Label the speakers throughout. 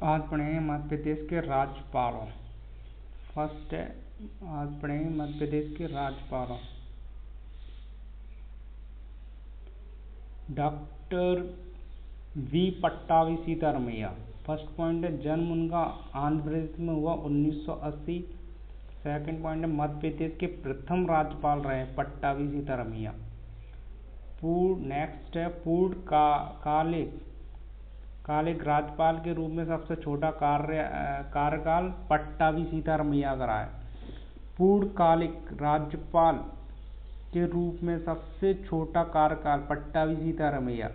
Speaker 1: आज पढ़ेंगे मध्य प्रदेश के राज्यपालों। फर्स्ट है, आज पढ़ेंगे मध्य प्रदेश के राज्यपालों। Doctor V Pattabhi Sitaramayya. First point है, जन्म उनका आंध्र प्रदेश में हुआ 1980। सेकंड पॉइंट है, मध्य प्रदेश के प्रथम राज्यपाल रहे पट्टाभी सीतारमैया। नेक्स्ट है, कालिक राज्यपाल के रूप में सबसे छोटा कार्यकाल पट्टाभी सीतारमैया का रहा है। पूर्णकालिक राज्यपाल के रूप में सबसे छोटा कार्यकाल पट्टाभी सीतारमैया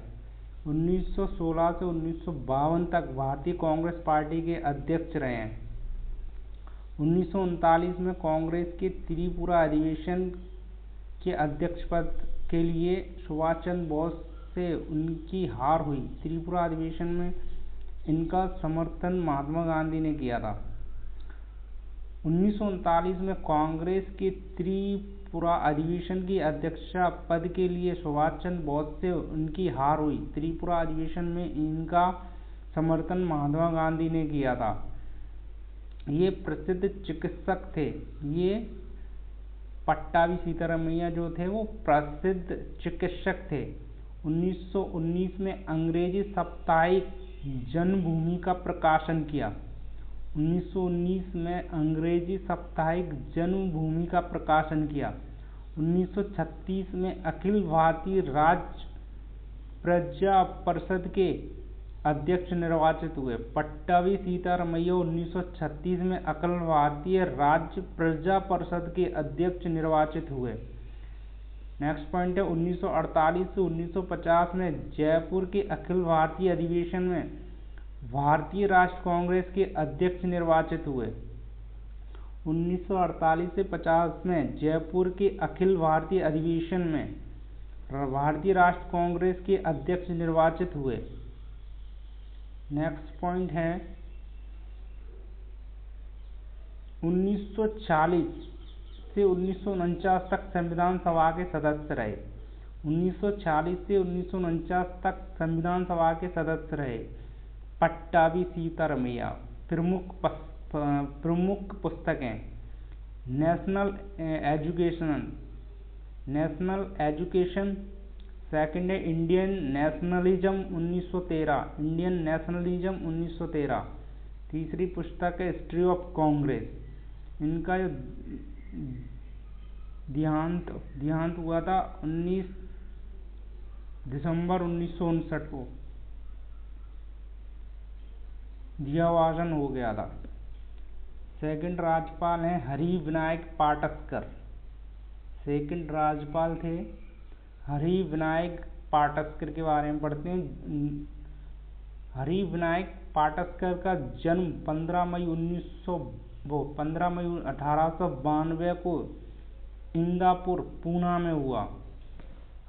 Speaker 1: 1916 से 1952 तक भारतीय कांग्रेस पार्टी के अध्यक्ष रहे हैं। 1939 में कांग्रेस के त्रिपुरा अधिवेशन के अध्यक्ष पद के लिए सुभाष चंद्र बोस से उनकी हार हुई। त्रिपुरा अधिवेशन में इनका समर्थन महात्मा गांधी ने किया था। 1939 में कांग्रेस के त्रिपुरा अधिवेशन की अध्यक्षता पद के लिए सुभाष चंद्र बोस से उनकी हार हुई। त्रिपुरा अधिवेशन में इनका समर्थन महात्मा गांधी ने किया था। ये प्रसिद्ध चिकित्सक थे। ये पट्टाभी सीतारमैया जो थे वो प्रसिद्ध चिकित्सक थे। 1919 में अंग्रेजी साप्ताहिक जन्मभूमि का प्रकाशन किया। 1919 में अंग्रेजी साप्ताहिक जन्मभूमि का प्रकाशन किया। 1936 में अखिल भारतीय राज्य प्रजा परिषद के अध्यक्ष निर्वाचित हुए। पट्टाभी सीतारमैया 1936 में अखिल भारतीय राज्य प्रजा परिषद के अध्यक्ष निर्वाचित हुए। नेक्स्ट पॉइंट है, 1948 से 1950 में जयपुर के अखिल भारतीय अधिवेशन में भारतीय राष्ट्रीय कांग्रेस के अध्यक्ष निर्वाचित हुए। 1948 से 50 में जयपुर के अखिल भारतीय अधिवेशन में भारतीय राष्ट्रीय कांग्रेस के अध्यक्ष निर्वाचित हुए। नेक्स्ट पॉइंट है, 1940 से 1949 तक संविधान सभा के सदस्य रहे। 1940 से 1949 तक संविधान सभा के सदस्य रहे पट्टाभी सीतारमैया। प्रमुख पुस्तकें, नेशनल एजुकेशन। सेकंड है, इंडियन नेशनलिज्म 1913। तीसरी पुस्तक है, हिस्ट्री ऑफ कांग्रेस। इनका जो देहांत हुआ था 19 दिसंबर 1959 को, दियावासन हो गया था। सेकंड राज्यपाल हैं हरि विनायक पाटस्कर। सेकंड राज्यपाल थे हरि विनायक पाटस्कर के बारे में पढ़ते हैं। हरि विनायक पाटस्कर का जन्म 15 मई 1892 को इंदापुर, पूना में हुआ।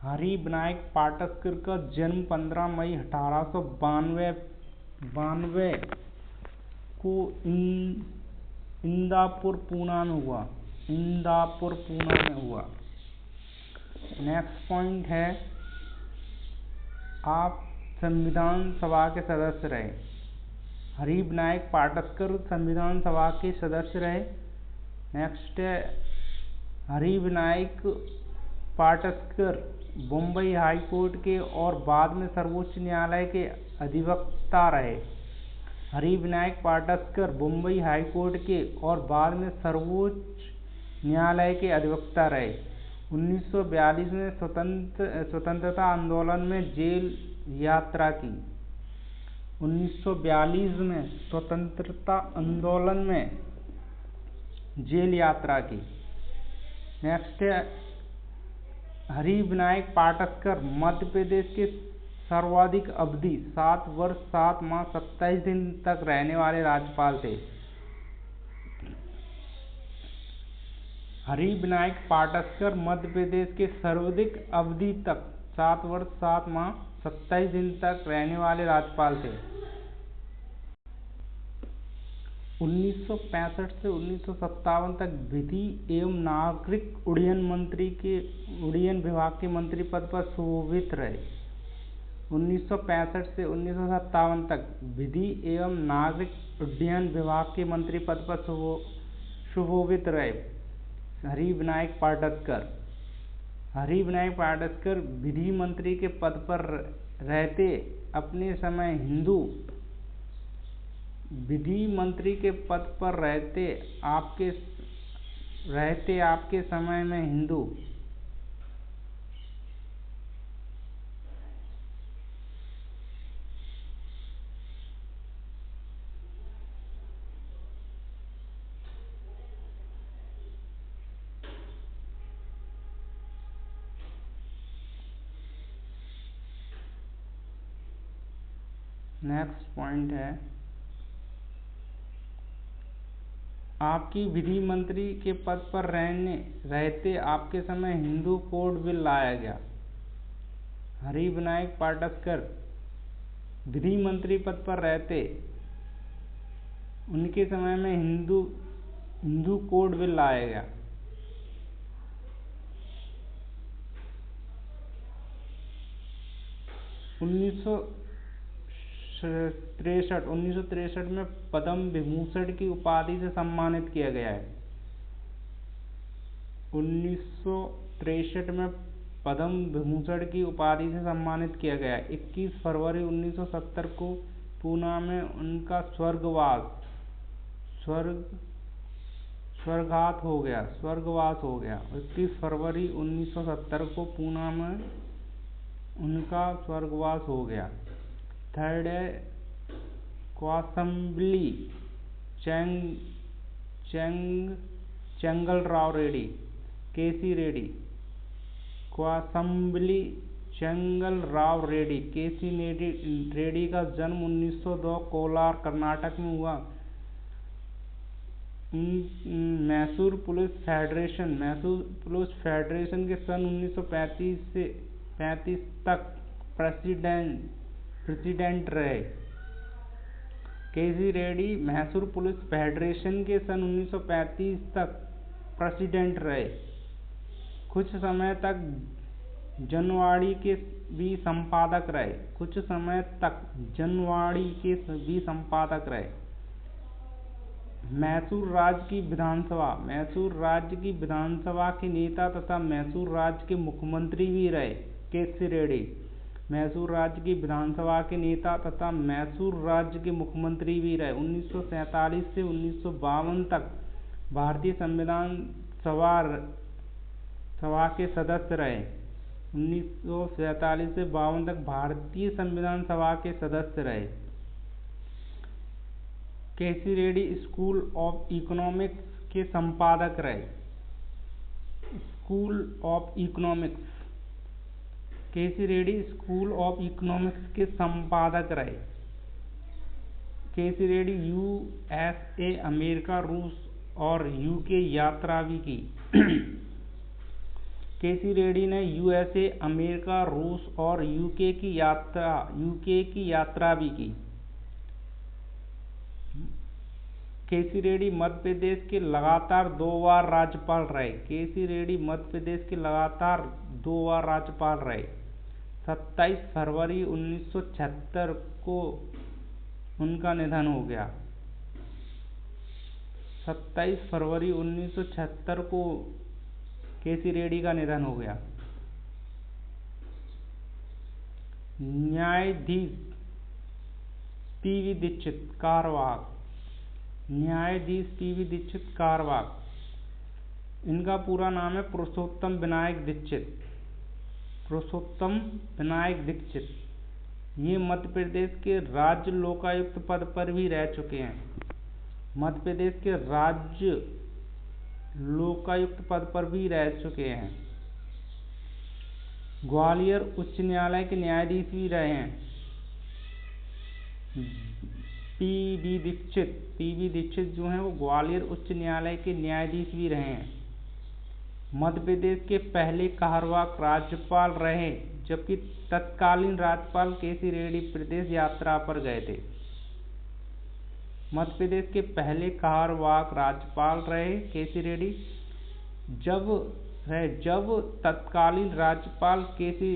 Speaker 1: हरि विनायक पाटस्कर का जन्म 15 मई 1892 को इंदापुर, पूना में हुआ। नेक्स्ट पॉइंट है, आप संविधान सभा के सदस्य रहे। हरि विनायक पाटस्कर संविधान सभा के सदस्य रहे। नेक्स्ट है, हरि विनायक पाटस्कर बम्बई हाई कोर्ट के और बाद में सर्वोच्च न्यायालय के अधिवक्ता रहे। हरि विनायक पाटस्कर बम्बई हाई कोर्ट के और बाद में सर्वोच्च न्यायालय के अधिवक्ता रहे। 1942 में स्वतंत्रता आंदोलन में जेल यात्रा की। 1942 में स्वतंत्रता आंदोलन में जेल यात्रा की। नेक्स्ट है, हरि विनायक पाटस्कर मध्य प्रदेश के सर्वाधिक अवधि 7 वर्ष 7 माह 27 दिन तक रहने वाले राज्यपाल थे। हरि विनायक पाटस्कर मध्य प्रदेश के सर्वाधिक अवधि तक 7 वर्ष 7 माह 27 दिन तक रहने वाले राज्यपाल थे। 1965 से 1957 तक विधि एवं नागरिक उड्डयन विभाग के मंत्री पद पर शोभित रहे। 1965 से 1957 तक विधि एवं नागरिक उड्डयन विभाग के मंत्री पद पर सुशोभित रहे। हरिविनायक पाटसकर विधि मंत्री के पद पर रहते अपने समय हिंदू नेक्स्ट पॉइंट है, आपकी विधि मंत्री के पद पर रहते आपके समय हिंदू कोड बिल लाया गया। हरिविनायक पाटसकर विधि मंत्री पद पर रहते उनके समय में हिंदू कोड बिल लाया गया। 1963 में पद्म विभूषण की उपाधि से सम्मानित किया गया है। 1963 में पद्म विभूषण की उपाधि से सम्मानित किया गया है। 21 फरवरी 1970 को पूना में उनका स्वर्गवास हो गया। 21 फरवरी 1970 को पूना में उनका स्वर्गवास हो गया। थर्ड है क्वासम्बली चेंगलराव रेड्डी, केसी रेड्डी। क्वासम्बली चेंगलराव रेड्डी, केसी रेड्डी का जन्म 1902 कोलार, कर्नाटक में हुआ। मैसूर पुलिस फेडरेशन के सन 1935 से 35 तक प्रेसिडेंट रहे। केसी रेड्डी मैसूर पुलिस फेडरेशन के सन 1935 तक प्रेसिडेंट रहे। कुछ समय तक जनवाणी के भी संपादक रहे। मैसूर राज्य की विधानसभा के नेता तथा मैसूर राज्य के मुख्यमंत्री भी रहे। केसी रेड्डी मैसूर राज्य की विधानसभा के नेता तथा मैसूर राज्य के मुख्यमंत्री भी रहे। 1947 से 1952 तक भारतीय संविधान सभा के सदस्य रहे। 1947 से 52 तक भारतीय संविधान सभा के सदस्य रहे। केसी रेड्डी स्कूल ऑफ इकोनॉमिक्स के संपादक रहे। केसी रेड्डी स्कूल ऑफ इकोनॉमिक्स के संपादक रहे। केसी रेड्डी यूएसए, अमेरिका, रूस और यूके यात्रा भी की। केसी रेड्डी ने यूएसए, अमेरिका, रूस और यूके की यात्रा भी की। केसी रेड्डी मध्य प्रदेश के लगातार 2 बार राज्यपाल रहे। 27 फरवरी 1976 को उनका निधन हो गया। 27 फरवरी 1976 को केसी रेड्डी का निधन हो गया। न्यायाधीश पीवी दीक्षित कारवाक, इनका पूरा नाम है पुरुषोत्तम विनायक दीक्षित। ये मध्य प्रदेश के राज्य लोकायुक्त पद पर भी रह चुके हैं। ग्वालियर उच्च न्यायालय के न्यायाधीश भी रहे हैं। पीवी दीक्षित जो हैं वो ग्वालियर उच्च न्यायालय के न्यायाधीश भी रहे हैं। मध्य प्रदेश के पहले कार्यवाहक राज्यपाल रहे, जबकि तत्कालीन राज्यपाल केसी रेड्डी प्रदेश यात्रा पर गए थे। मध्य प्रदेश के पहले कार्यवाहक राज्यपाल रहे केसी रेड्डी, जब तत्कालीन राज्यपाल केसी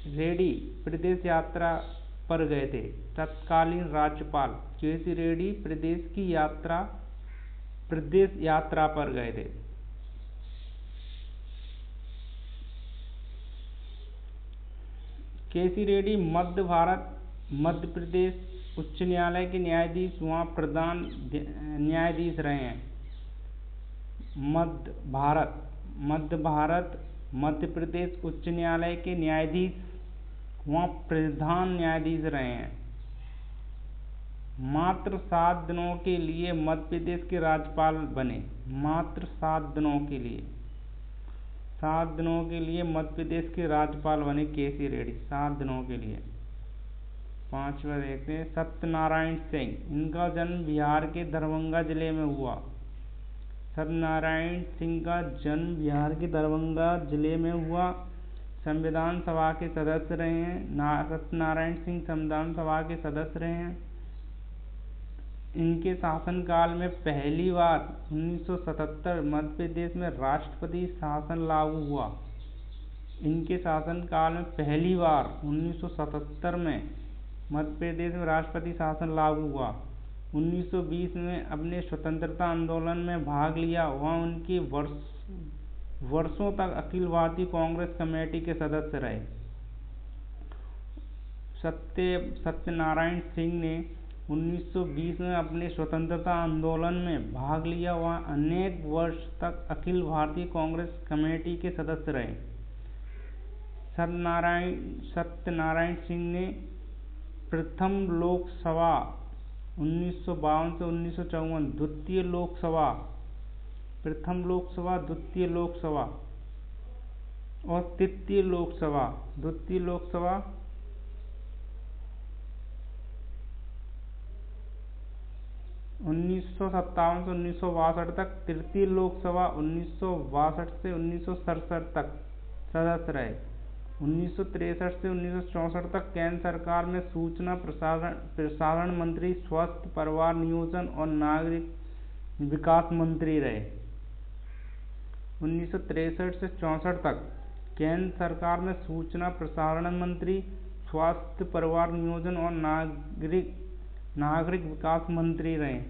Speaker 1: रेड्डी प्रदेश यात्रा पर गए थे। तत्कालीन राज्यपाल केसी रेड्डी प्रदेश यात्रा पर गए थे। केसी रेड्डी मध्य प्रदेश उच्च न्यायालय के न्यायाधीश वहाँ प्रधान न्यायाधीश रहे हैं। मध्य प्रदेश उच्च न्यायालय के न्यायाधीश वहाँ प्रधान न्यायाधीश रहे हैं। मात्र 7 दिनों के लिए मध्य प्रदेश के राज्यपाल बने। मात्र 7 दिनों के लिए 7 दिनों के लिए मध्य प्रदेश के राज्यपाल बने केसी रेड्डी, 7 दिनों के लिए। 5वां देखते हैं सत्यनारायण सिंह। इनका जन्म बिहार के दरभंगा जिले में हुआ। सत्यनारायण सिंह का जन्म बिहार के दरभंगा जिले में हुआ। संविधान सभा के सदस्य रहे हैं। सत्यनारायण सिंह संविधान सभा के सदस्य रहे हैं। इनके शासनकाल में पहली बार 1977 मध्य प्रदेश में राष्ट्रपति शासन लागू हुआ। इनके शासनकाल में पहली बार 1977 में मध्य प्रदेश में राष्ट्रपति शासन लागू हुआ। 1920 में अपने स्वतंत्रता आंदोलन में भाग लिया। वहाँ उनके वर्षों तक अखिल भारतीय कांग्रेस कमेटी के सदस्य रहे। सत्यनारायण सिंह ने 1920 में अपने स्वतंत्रता आंदोलन में भाग लिया। वहाँ अनेक वर्ष तक अखिल भारतीय कांग्रेस कमेटी के सदस्य रहे। सत्यनारायण सिंह ने प्रथम लोकसभा 1952 से 1954, द्वितीय लोकसभा, प्रथम लोकसभा, द्वितीय लोकसभा और तृतीय लोकसभा, द्वितीय लोकसभा 1957 से 1962 तक, तृतीय लोकसभा 1962 से 1967 तक सदस्य रहे। 1963 से 1964 तक केंद्र सरकार में सूचना प्रसारण मंत्री, स्वास्थ्य, परिवार नियोजन और नागरिक विकास मंत्री रहे। 1963 से 64 तक केंद्र सरकार में सूचना प्रसारण मंत्री, स्वास्थ्य, परिवार नियोजन और नागरिक विकास मंत्री रहे।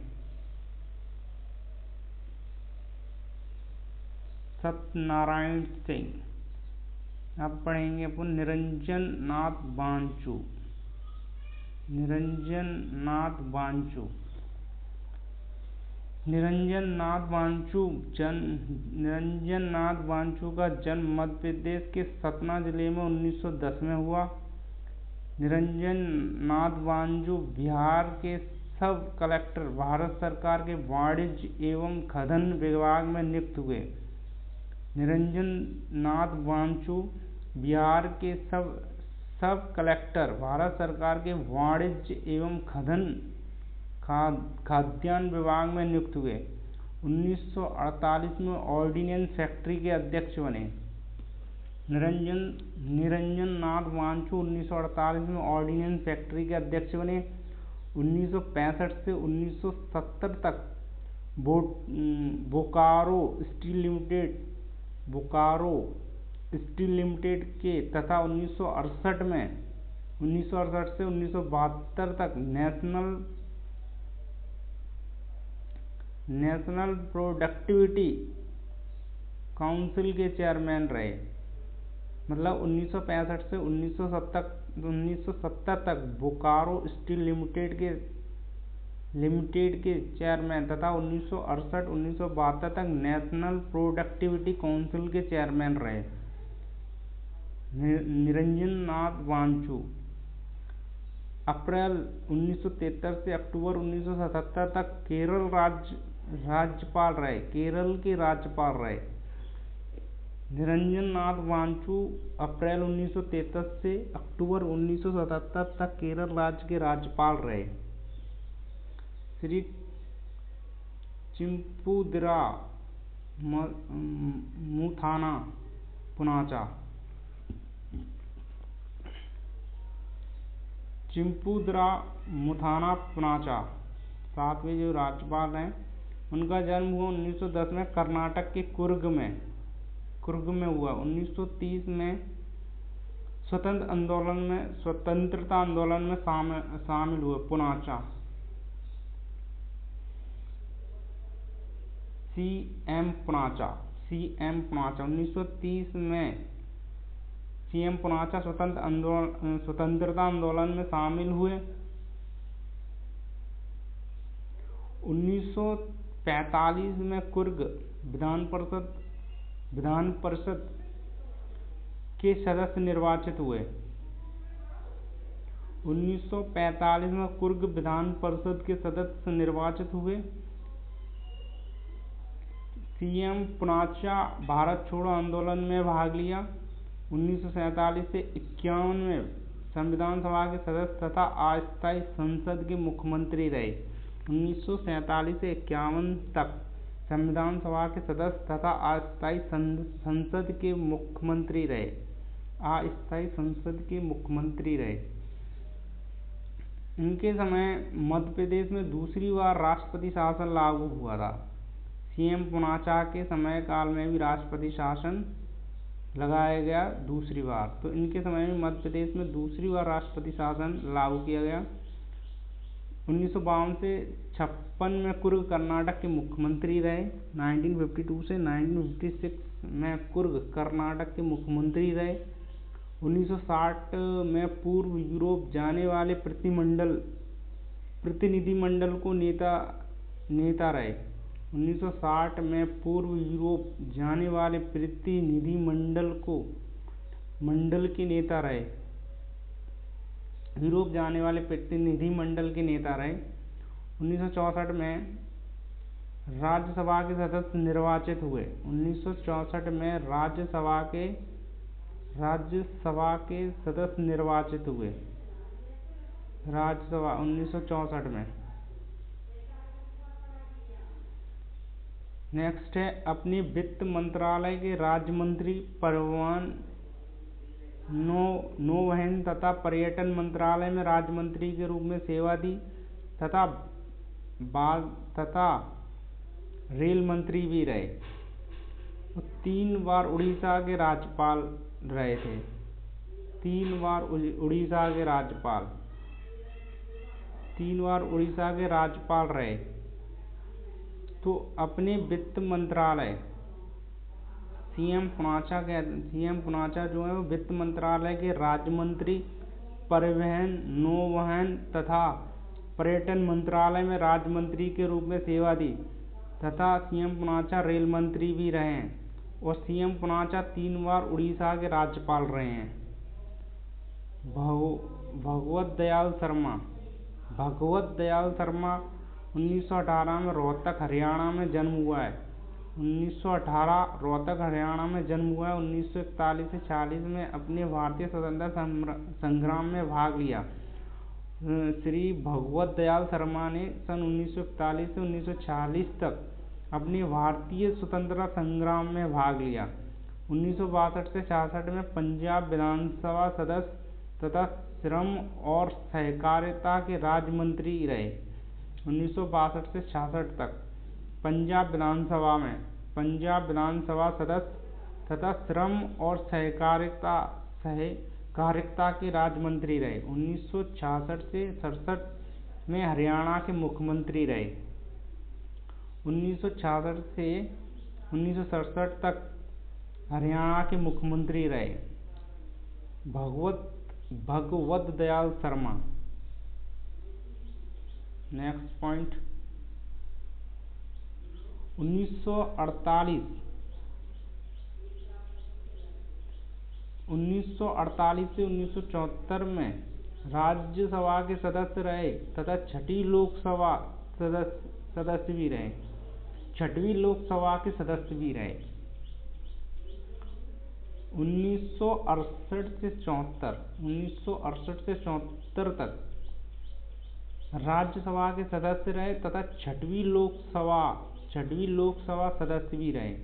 Speaker 1: सत्यनारायण सिंह। अब पढ़ेंगे अपन निरंजन नाथ बांचू। निरंजन नाथ बांचू का जन्म मध्य प्रदेश के सतना जिले में 1910 में हुआ। निरंजन नाथ बांचू बिहार के सब कलेक्टर, भारत सरकार के वाणिज्य एवं खनन विभाग में नियुक्त हुए। निरंजन नाथ बांचू बिहार के सब कलेक्टर, भारत सरकार के वाणिज्य एवं खाद्यान्न विभाग में नियुक्त हुए। 1948 में ऑर्डिनेंस फैक्ट्री के अध्यक्ष बने। निरंजन नाथ बांचू 1948 में ऑर्डिनेंस फैक्ट्री के अध्यक्ष बने। 1965 से 1970 तक बोकारो स्टील लिमिटेड के तथा 1968 से 1972 तक नेशनल प्रोडक्टिविटी काउंसिल के चेयरमैन रहे। मतलब 1965 से 1970 तक बोकारो स्टील लिमिटेड के चेयरमैन तथा 1968-1972 तक नेशनल प्रोडक्टिविटी काउंसिल के चेयरमैन रहे। निरंजन नाथ बांचू अप्रैल 1973 से अक्टूबर 1977 तक केरल राज्यपाल रहे। केरल के राज्यपाल रहे। निरंजन नाथ बांचू अप्रैल 1973 से अक्टूबर 1977 तक केरल राज्य के राज्यपाल रहे। श्री चिंपुदिरा मुथाना पुनाचा। चिंपुदिरा मुथाना पुनाचा 7वें जो राज्यपाल हैं, उनका जन्म हुआ 1910 में कर्नाटक के कुर्ग में हुआ। स्वतंत्रता आंदोलन में शामिल हुए। पूनाचा, CM पूनाचा 1930 में CM पूनाचा स्वतंत्रता आंदोलन में शामिल हुए। 1945 में कुर्ग विधान परिषद के सदस्य निर्वाचित हुए। 1945 में कुर्ग विधान परिषद के सदस्य निर्वाचित हुए। CM पूनाचा भारत छोड़ो आंदोलन में भाग लिया। 1947 से 51 में संविधान सभा के सदस्य तथा अस्थायी संसद के मुख्यमंत्री रहे। 1947 से 51 तक संविधान सभा के सदस्य तथा अस्थायी संसद के मुख्यमंत्री रहे। इनके समय मध्य प्रदेश में दूसरी बार राष्ट्रपति शासन लागू हुआ था। CM पूनाचा के समय काल में भी राष्ट्रपति शासन लगाया गया दूसरी बार। तो इनके समय में मध्य प्रदेश में दूसरी बार राष्ट्रपति शासन लागू किया गया। 1952 से 56 में कुर्ग कर्नाटक के मुख्यमंत्री रहे। 1952 से 1956 में कुर्ग कर्नाटक के मुख्यमंत्री रहे। 1960 में पूर्व यूरोप जाने वाले प्रतिनिधिमंडल को नेता रहे। 1960 में पूर्व यूरोप जाने वाले प्रतिनिधिमंडल के नेता रहे। प्रतिनिधिमंडल के नेता रहे। 1964 में राज्यसभा के सदस्य निर्वाचित हुए। 1964 में राज्यसभा के सदस्य निर्वाचित हुए। 1964 में। नेक्स्ट है, अपने वित्त मंत्रालय के राज्य मंत्री, परिवहन, नौवहन तथा पर्यटन मंत्रालय में राज्य मंत्री के रूप में सेवा दी तथा रेल मंत्री भी रहे। 3 बार उड़ीसा के राज्यपाल रहे थे। 3 बार उड़ीसा के राज्यपाल रहे। तो अपने वित्त मंत्रालय CM पूनाचा जो है वो वित्त मंत्रालय के राज्य मंत्री, परिवहन, नौवहन तथा पर्यटन मंत्रालय में राज्य मंत्री के रूप में सेवा दी तथा CM पूनाचा रेल मंत्री भी रहे हैं। और CM पूनाचा 3 बार उड़ीसा के राज्यपाल रहे हैं। भगवत दयाल शर्मा 1918 में रोहतक हरियाणा में जन्म हुआ है। 1941 से 40 में अपने भारतीय स्वतंत्रता संग्राम में भाग लिया। श्री भगवत दयाल शर्मा ने सन 1941 से 1946 तक अपने भारतीय स्वतंत्रता संग्राम में भाग लिया। 1962 से 66 में पंजाब विधानसभा सदस्य तथा श्रम और सहकारिता के राज्य मंत्री रहे। 1962 से 66 तक पंजाब विधानसभा सदस्य तथा श्रम और सहकारिता के राज्य मंत्री रहे। 1966 से 67 में हरियाणा के मुख्यमंत्री रहे। 1966 से 1967 तक हरियाणा के मुख्यमंत्री रहे। भगवत दयाल शर्मा। नेक्स्ट पॉइंट, 1948 से 1974 में राज्यसभा के सदस्य रहे तथा 6वीं लोकसभा सदस्य भी रहे। 6वीं लोकसभा के सदस्य भी रहे। 1968 से 74 तक राज्यसभा के सदस्य रहे तथा 6वीं लोकसभा सदस्य भी रहे।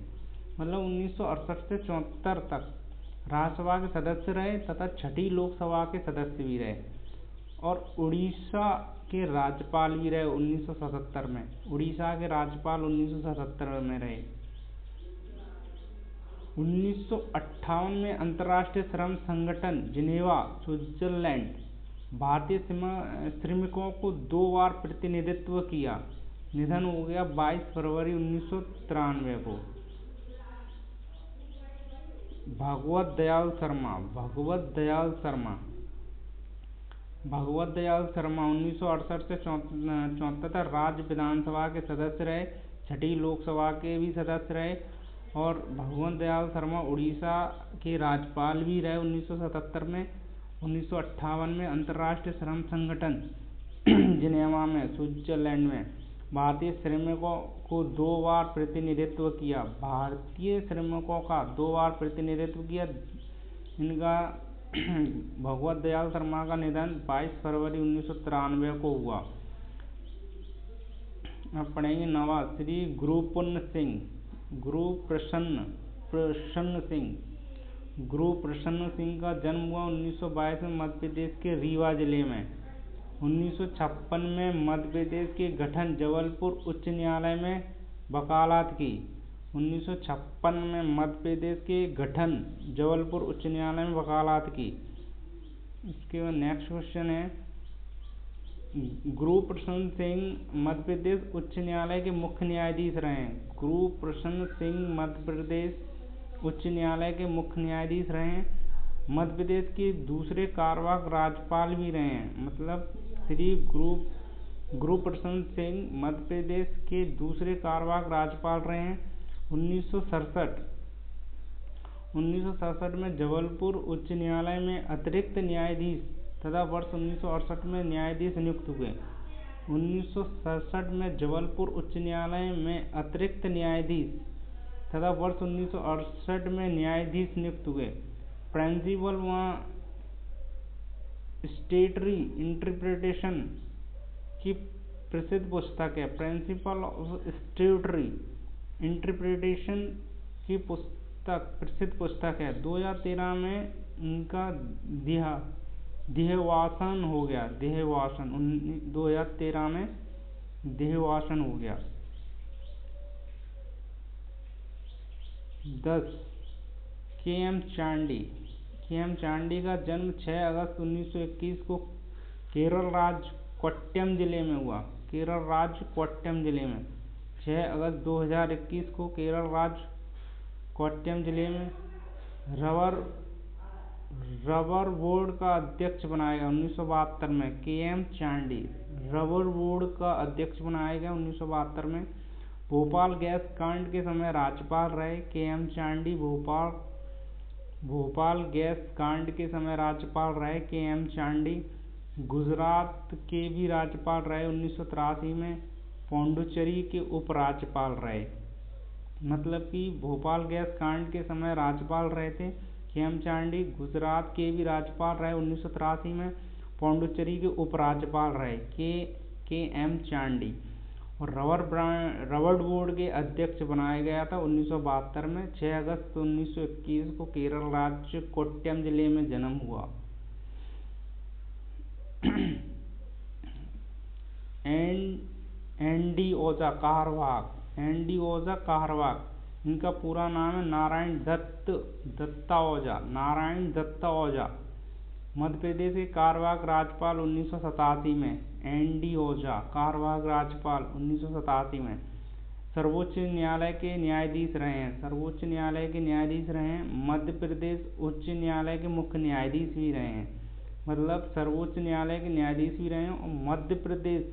Speaker 1: मतलब 1968 से 74 तक राज्यसभा के सदस्य रहे तथा 6वीं लोकसभा के सदस्य भी रहे। और उड़ीसा के राज्यपाल भी रहे 1977 में। उड़ीसा के राज्यपाल 1977 में रहे। 1958 में अंतर्राष्ट्रीय श्रम संगठन जिनेवा, स्विट्जरलैंड भारतीय श्रमिकों को 2 बार प्रतिनिधित्व किया। निधन हो गया 22 फरवरी 1993 को। भगवत दयाल शर्मा 1968 से 74 राज्य विधानसभा के सदस्य रहे, 6ठी लोकसभा के भी सदस्य रहे और भगवत दयाल शर्मा उड़ीसा के राज्यपाल भी रहे 1977 में। 1958 में अंतर्राष्ट्रीय श्रम संगठन जिनेवा में, स्विट्जरलैंड में भारतीय श्रमिकों को 2 बार प्रतिनिधित्व किया। भारतीय श्रमिकों का 2 बार प्रतिनिधित्व किया। इनका भगवत दयाल शर्मा का निधन 22 फरवरी 1993 को हुआ। अब पढ़ेंगे नवा श्री गुरुप्रसन्न सिंह का जन्म हुआ 1922 में मध्य प्रदेश के रीवा जिले में। 1956 में मध्य प्रदेश के गठन जबलपुर उच्च न्यायालय में वकालत की। 1956 में मध्य प्रदेश के गठन जबलपुर उच्च न्यायालय में वकालत की। इसके बाद नेक्स्ट क्वेश्चन है, गुरुप्रसन्न सिंह मध्य प्रदेश उच्च न्यायालय के मुख्य न्यायाधीश रहे हैं। गुरुप्रसन्न सिंह मध्य प्रदेश उच्च न्यायालय के मुख्य न्यायाधीश रहे हैं। मध्य प्रदेश के दूसरे कार्यवाहक राज्यपाल भी रहे हैं। मतलब श्री गुरुप्रसन्न सिंह मध्य प्रदेश के दूसरे कार्यवाहक राज्यपाल रहे हैं। 1967 में जबलपुर उच्च न्यायालय में अतिरिक्त न्यायाधीश तथा वर्ष 1968 में न्यायाधीश नियुक्त हुए। 1967 में जबलपुर उच्च न्यायालय में अतिरिक्त न्यायाधीश तथा वर्ष 1968 में न्यायाधीश नियुक्त हुए। प्रिंसिपल वहाँ स्टेटरी इंटरप्रिटेशन की प्रसिद्ध पुस्तक है। प्रिंसिपल ऑफ स्टेटरी इंटरप्रिटेशन की प्रसिद्ध पुस्तक है। 2013 में उनका देहावसान हो गया। 2013 में देहावसान हो गया। 10 के.एम. चांडी का जन्म 6 अगस्त 1921 को केरल राज्य कोट्टयम जिले में हुआ। 6 अगस्त 2021 को केरल राज्य कोट्टयम जिले में। रबर बोर्ड का अध्यक्ष बनाया गया 1972 में। के.एम. चांडी रबर बोर्ड का अध्यक्ष बनाया गया 1972 में। भोपाल गैस कांड के समय राज्यपाल रहे के.एम. चांडी। भोपाल गैस कांड के समय राज्यपाल रहे के.एम. चांडी। गुजरात के भी राज्यपाल रहे 1983 में। पौंडुचेरी के उपराज्यपाल रहे। मतलब कि भोपाल गैस कांड के समय राज्यपाल रहे थे के.एम. चांडी। गुजरात के भी राज्यपाल रहे 1983 में। पौंडुचेरी के उपराज्यपाल रहे के.एम. चांडी। और रबर बोर्ड के अध्यक्ष बनाया गया था 1972 में। 6 अगस्त 1921 को केरल राज्य कोट्टयम जिले में जन्म हुआ। एन.डी. ओझा कार्यवाहक। इनका पूरा नाम है नारायण दत्ता ओझा। मध्य प्रदेश के कार्यवाहक राज्यपाल 1987 में। एन.डी. ओझा कार्यवाहक राज्यपाल 1987 में। सर्वोच्च न्यायालय के न्यायाधीश रहे हैं। मध्य प्रदेश उच्च न्यायालय के मुख्य न्यायाधीश भी रहे हैं। मतलब सर्वोच्च न्यायालय के न्यायाधीश भी रहे हैं और मध्य प्रदेश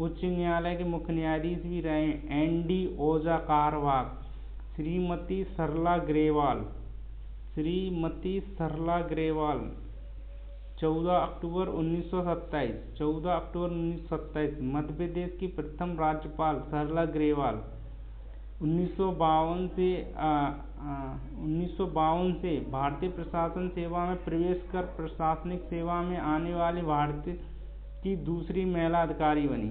Speaker 1: उच्च न्यायालय के मुख्य न्यायाधीश भी रहे हैं। एन.डी. ओझा कार्यवाहक। श्रीमती सरला ग्रेवाल 14 अक्टूबर 1927 मध्य प्रदेश की प्रथम राज्यपाल सरला ग्रेवाल। 1952 से भारतीय प्रशासन सेवा में प्रवेश कर प्रशासनिक सेवा में आने वाली भारत की दूसरी महिला अधिकारी बनी।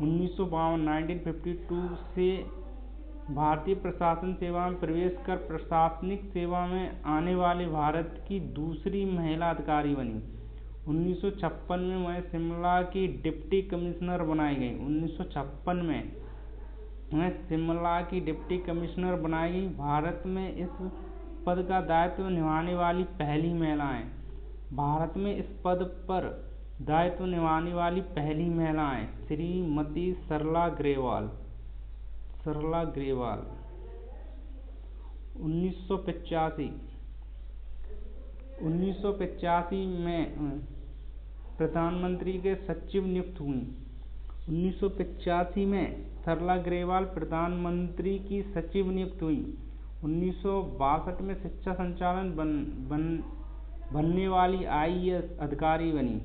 Speaker 1: 1952 से भारतीय प्रशासन सेवा में प्रवेश कर प्रशासनिक सेवा में आने वाली भारत की दूसरी महिला अधिकारी बनी। 1956 में वह शिमला की डिप्टी कमिश्नर बनाई गई। 1956 में वह शिमला की डिप्टी कमिश्नर बनाई गई। भारत में इस पद का दायित्व निभाने वाली पहली महिलाएं। भारत में इस पद पर दायित्व निभाने वाली पहली महिलाएं श्रीमती सरला ग्रेवाल। 1985 में प्रधानमंत्री के सचिव नियुक्त हुई। 1985 में सरला ग्रेवाल प्रधानमंत्री की सचिव नियुक्त हुई। 1962 में शिक्षा संचालन बनने वाली IAS अधिकारी बनी।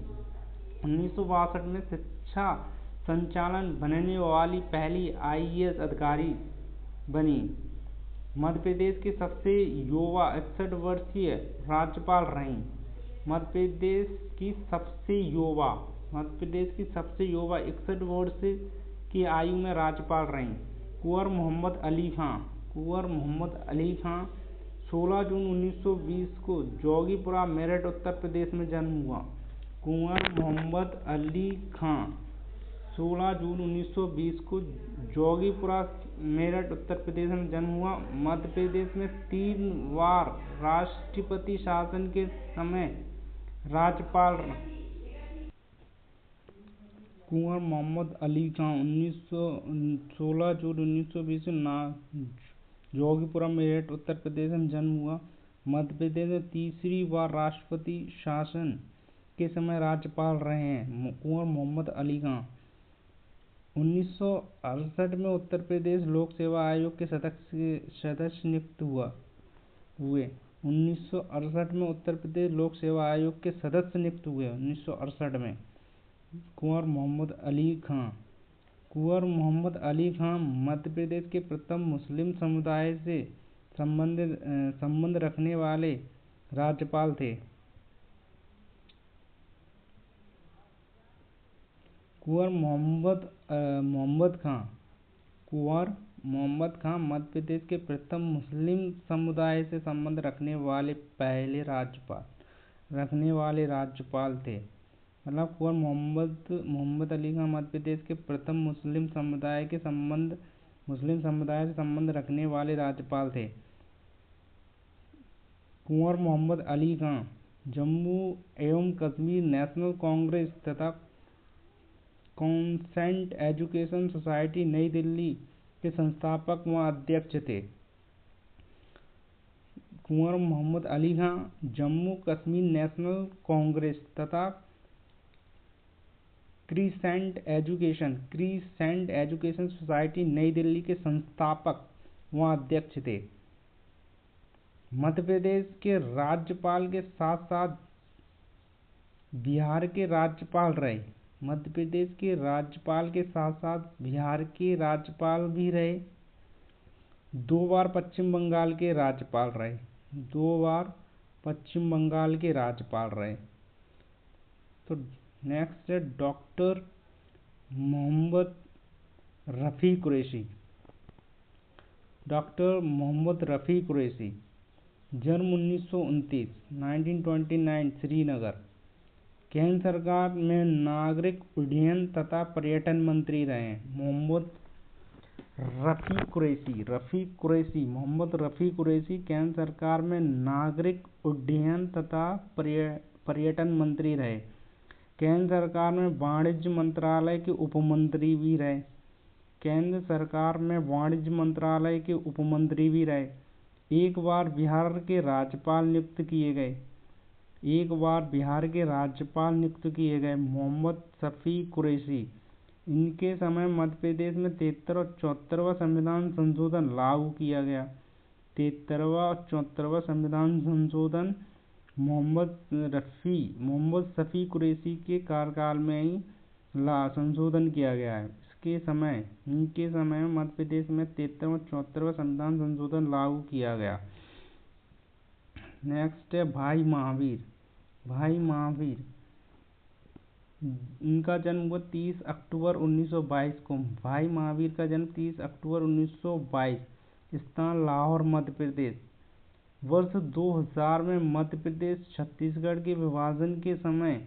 Speaker 1: 1962 में शिक्षा संचालन बनने वाली पहली IAS अधिकारी बनी। मध्य प्रदेश की सबसे युवा 61 वर्षीय राज्यपाल रहीं। मध्य प्रदेश की सबसे युवा 61 वर्ष की आयु में राज्यपाल रहीं। कुंवर मोहम्मद अली खां 16 जून 1920 को जोगीपुरा मेरठ उत्तर प्रदेश में जन्म हुआ। कुंवर मोहम्मद अली खां 16 जून 1920 को जोगीपुरा मेरठ उत्तर प्रदेश में जन्म हुआ। मध्य प्रदेश में 3 बार राष्ट्रपति शासन के समय राज्यपाल। कुंवर मोहम्मद अली खां 16 जून 1920 जोगीपुरा मेरठ उत्तर प्रदेश में जन्म हुआ। मध्य प्रदेश में तीसरी बार राष्ट्रपति शासन के समय राज्यपाल रहे हैं कुंवर मोहम्मद अली खां। 1968 में उत्तर प्रदेश लोक सेवा आयोग के सदस्य नियुक्त हुए। 1968 में उत्तर प्रदेश लोक सेवा आयोग के सदस्य नियुक्त हुए। 1968 में कुंवर मोहम्मद अली खां मध्य प्रदेश के प्रथम मुस्लिम समुदाय से संबंध रखने वाले राज्यपाल थे। कुंवर मोहम्मद खां मध्य प्रदेश के प्रथम मुस्लिम समुदाय से संबंध रखने वाले पहले राज्यपाल थे। मतलब कुंवर मोहम्मद अली खां मध्य प्रदेश के प्रथम मुस्लिम समुदाय से संबंध रखने वाले राज्यपाल थे। कुंवर मोहम्मद अली खां जम्मू एवं कश्मीर नेशनल कांग्रेस तथा कॉन्सेंट एजुकेशन सोसाइटी नई दिल्ली के संस्थापक व अध्यक्ष थे। कुंवर मोहम्मद अली खां जम्मू कश्मीर नेशनल कांग्रेस तथा क्रिसेंट एजुकेशन सोसाइटी नई दिल्ली के संस्थापक व अध्यक्ष थे। मध्य प्रदेश के राज्यपाल के साथ साथ बिहार के राज्यपाल रहे। 2 बार पश्चिम बंगाल के राज्यपाल रहे। तो नेक्स्ट है डॉक्टर मोहम्मद रफ़ी कुरैशी। जन्म 1929 श्रीनगर। केंद्र सरकार में नागरिक उड्डयन तथा पर्यटन मंत्री रहे। मोहम्मद रफ़ी कुरैशी केंद्र सरकार में नागरिक उड्डयन तथा पर्यटन मंत्री रहे। केंद्र सरकार में वाणिज्य मंत्रालय के उपमंत्री भी रहे। एक बार बिहार के राज्यपाल नियुक्त किए गए मोहम्मद रफ़ी कुरैशी। इनके समय मध्य प्रदेश में 33वां और 74वां संविधान संशोधन लागू किया गया। 33वां और 74वां संविधान संशोधन मोहम्मद रफ़ी कुरैशी के कार्यकाल में ही संशोधन किया गया है। इनके समय में मध्य प्रदेश में 33वां और 74वां संविधान संशोधन लागू किया गया। नेक्स्ट है भाई महावीर। इनका जन्म हुआ 30 अक्टूबर 1922 को। भाई महावीर का जन्म 30 अक्टूबर 1922, स्थान लाहौर मध्य प्रदेश। वर्ष 2000 में मध्य प्रदेश छत्तीसगढ़ के विभाजन के समय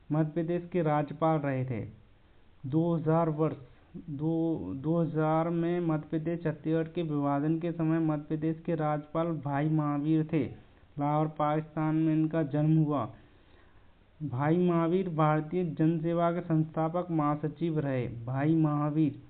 Speaker 1: मध्य प्रदेश के राज्यपाल रहे थे। 2000 वर्ष 2000 में मध्य प्रदेश छत्तीसगढ़ के विभाजन के समय मध्य प्रदेश के राज्यपाल भाई महावीर थे। लाहौर पाकिस्तान में इनका जन्म हुआ। भाई महावीर भारतीय जन सेवा के संस्थापक महासचिव रहे। भाई महावीर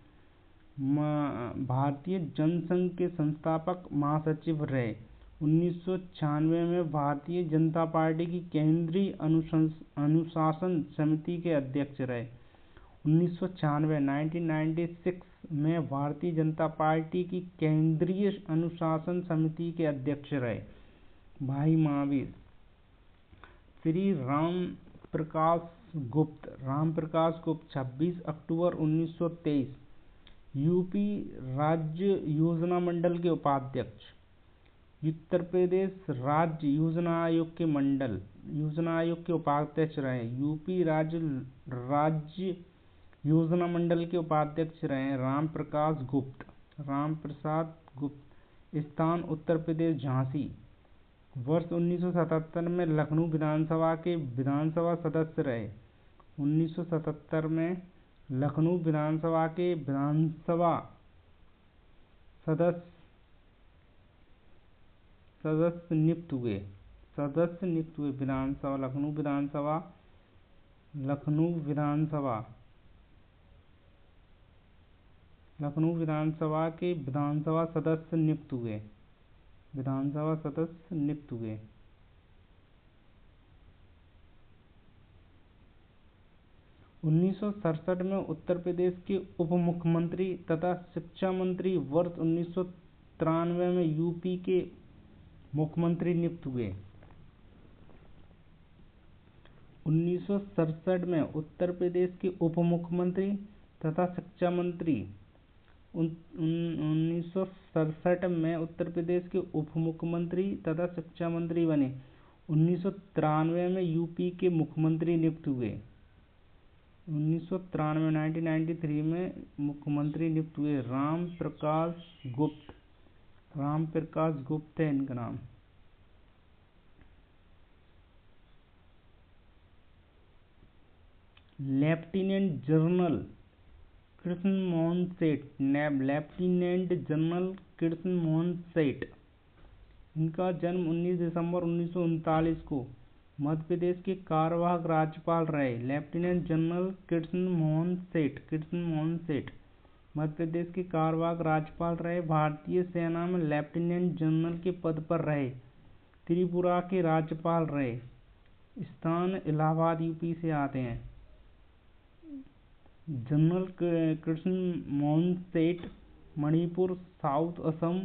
Speaker 1: भारतीय जनसंघ के संस्थापक महासचिव रहे। 1996 में भारतीय जनता पार्टी की केंद्रीय अनुशासन समिति के अध्यक्ष रहे। 1996 में भारतीय जनता पार्टी की केंद्रीय अनुशासन समिति के अध्यक्ष रहे भाई महावीर। श्री राम प्रकाश गुप्त 26 अक्टूबर 1923 यूपी राज्य योजना मंडल के उपाध्यक्ष। उत्तर प्रदेश राज्य योजना आयोग के उपाध्यक्ष रहे। यूपी राज्य योजना मंडल के उपाध्यक्ष रहे राम प्रसाद गुप्त। स्थान उत्तर प्रदेश झांसी। वर्ष 1977 में लखनऊ विधानसभा के विधानसभा सदस्य रहे। 1977 में लखनऊ विधानसभा के विधानसभा सदस्य नियुक्त हुए। लखनऊ विधानसभा के विधानसभा सदस्य नियुक्त हुए। 1967 में उत्तर प्रदेश के उप मुख्यमंत्री तथा शिक्षा मंत्री। वर्ष 1993 में यूपी के मुख्यमंत्री नियुक्त हुए। 1967 में उत्तर प्रदेश के उप मुख्यमंत्री तथा शिक्षा मंत्री। 1967 में उत्तर प्रदेश के उप मुख्यमंत्री तथा शिक्षा मंत्री बने। 1993 में यूपी के मुख्यमंत्री नियुक्त हुए। 1993 में मुख्यमंत्री नियुक्त हुए राम प्रकाश गुप्त है इनका नाम। लेफ्टिनेंट जनरल कृष्ण मोहन सेठ इनका जन्म 19 दिसंबर 1939 को मध्य प्रदेश के कार्यवाहक राज्यपाल रहे। लेफ्टिनेंट जनरल कृष्ण मोहन सेठ मध्य प्रदेश के कार्यवाहक राज्यपाल रहे। भारतीय सेना में लेफ्टिनेंट जनरल के पद पर रहे। त्रिपुरा के राज्यपाल रहे। स्थान इलाहाबाद यूपी से आते हैं। जनरल कृष्ण मोहन सेठ मणिपुर, साउथ असम,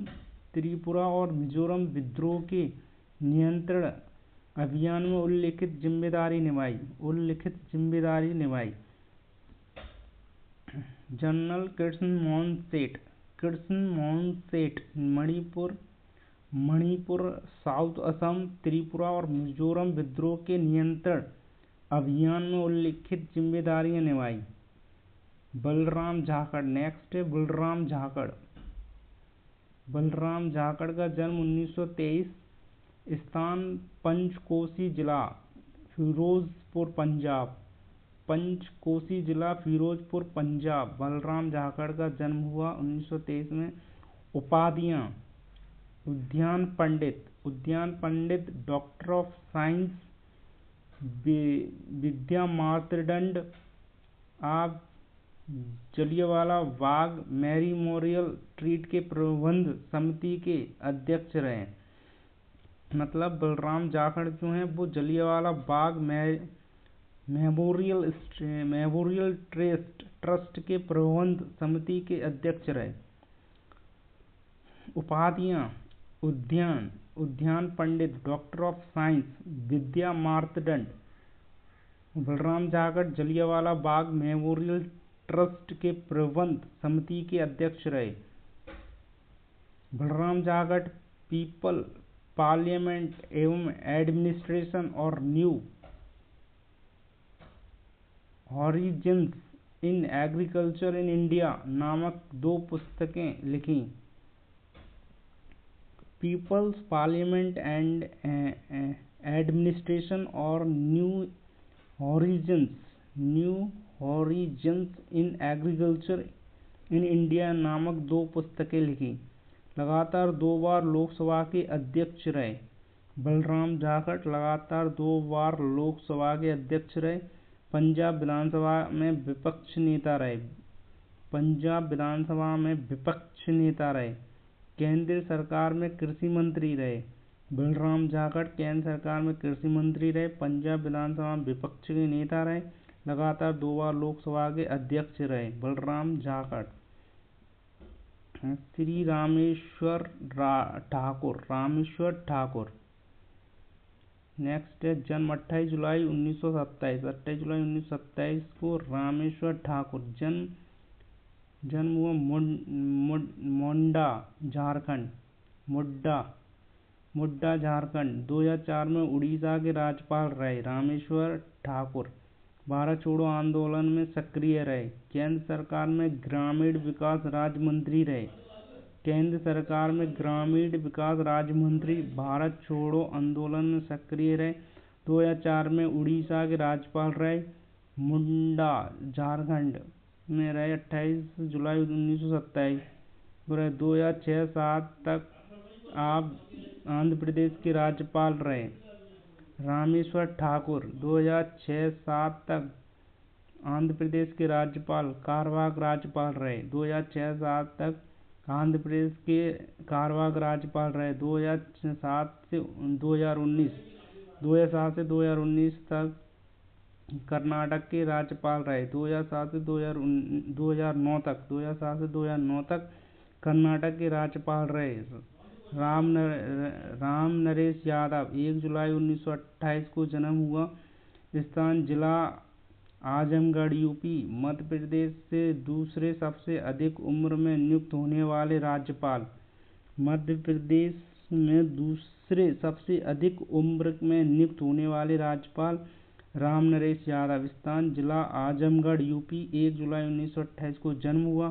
Speaker 1: त्रिपुरा और मिजोरम विद्रोह के नियंत्रण अभियान में उल्लेखित जिम्मेदारी निभाई। जनरल कृष्ण मोहन सेठ मणिपुर, साउथ असम, त्रिपुरा और मिजोरम विद्रोह के नियंत्रण अभियान में उल्लेखित जिम्मेदारियां निभाई। बलराम झाकड़ का जन्म 1923। स्थान पंचकोसी जिला, फिरोजपुर, पंजाब। बलराम झाकड़ का जन्म हुआ 1923 में। उपाधियां: उद्यान पंडित, डॉक्टर ऑफ साइंस, विद्या मार्तंड। आप जलियांवाला बाग मेमोरियल ट्रस्ट के प्रबंध समिति के अध्यक्ष रहे। मतलब बलराम झाकड़ जो हैं वो जलियांवाला बाग मेमोरियल ट्रस्ट के प्रबंध समिति के अध्यक्ष रहे। उपाधियां: उद्यान पंडित, डॉक्टर ऑफ साइंस, विद्या मार्तंड। बलराम झाकड़ जलियांवाला बाग मेमोरियल ट्रस्ट के प्रबंध समिति के अध्यक्ष रहे। बलराम झाकड़ पीपल पार्लियामेंट एवं एडमिनिस्ट्रेशन और new horizons in agriculture in India नामक 2 पुस्तकें लिखी। पीपल्स पार्लियामेंट एंड एडमिनिस्ट्रेशन और new horizons in agriculture in India नामक 2 पुस्तकें लिखी। लगातार 2 बार लोकसभा के अध्यक्ष रहे। बलराम जाखड़ लगातार 2 बार लोकसभा के अध्यक्ष रहे। पंजाब विधानसभा में विपक्ष नेता रहे। पंजाब विधानसभा में विपक्ष नेता रहे। केंद्र सरकार में कृषि मंत्री रहे। बलराम जाखड़ केंद्र सरकार में कृषि मंत्री रहे। पंजाब विधानसभा में विपक्ष के नेता रहे। लगातार 2 बार लोकसभा के अध्यक्ष रहे। बलराम जाखड़। श्री रामेश्वर ठाकुर। नेक्स्ट है जन्म 28 जुलाई 1927। 28 जुलाई 1927 को रामेश्वर ठाकुर जन्म हुआ मुंडा झारखंड। मुड्डा झारखंड। 2004 में उड़ीसा के राज्यपाल रहे। रामेश्वर ठाकुर भारत छोड़ो आंदोलन में सक्रिय रहे। केंद्र सरकार में ग्रामीण विकास राज्य मंत्री रहे। केंद्र सरकार में ग्रामीण विकास राज्य मंत्री, भारत छोड़ो आंदोलन में सक्रिय रहे। 2004 में उड़ीसा के राज्यपाल रहे। मुंडा झारखंड में रहे 28 जुलाई 1927। 2006-07 तक आप आंध्र प्रदेश के राज्यपाल रहे। रामेश्वर ठाकुर 2006-07 तक आंध्र प्रदेश के राज्यपाल कार्यवाहक राज्यपाल रहे। 2006-07 तक आंध्र प्रदेश के कार्यवाहक राज्यपाल रहे। 2007 से 2019 तक कर्नाटक के राज्यपाल रहे। 2007 से 2009 तक कर्नाटक के राज्यपाल रहे। राम नरेश यादव 1 जुलाई 1928 को जन्म हुआ। स्थान जिला आजमगढ़ यूपी। मध्य प्रदेश से दूसरे सबसे अधिक उम्र में नियुक्त होने वाले राज्यपाल। मध्य प्रदेश में दूसरे सबसे अधिक उम्र में नियुक्त होने वाले राज्यपाल राम नरेश यादव। स्थान जिला आजमगढ़ यूपी। 1 जुलाई 1928 को जन्म हुआ।